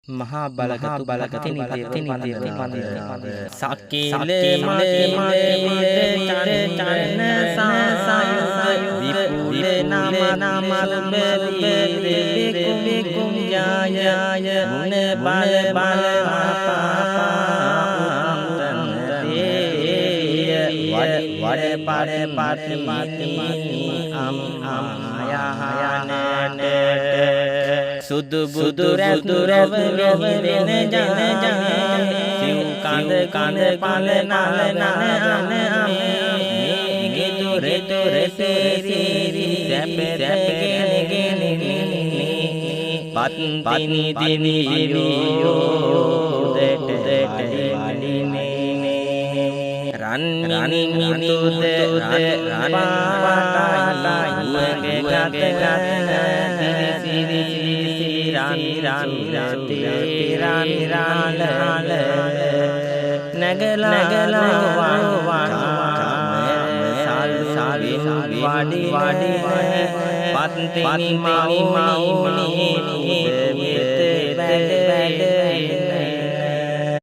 මහා බලගතු බලගති නිපති සකේල මකේද චන්න සාසයුත විපුල නමත් බෙකුම් ජාය මුන බල බල වඩ පරපති අම්මායහයනට සුදු බුදු රැතුරව විහිදෙන ජන සිව් කඳ කඳ පල නල නන මේගේ තොර සේරි සැප සැපගෙන පත්තිනි දිවියෝ දෙට වඩිනේ රන් මිනිතුද රන් පාටයි ගත සිරි රන් නගලා සල් වඩි පත්තිනි මවුනි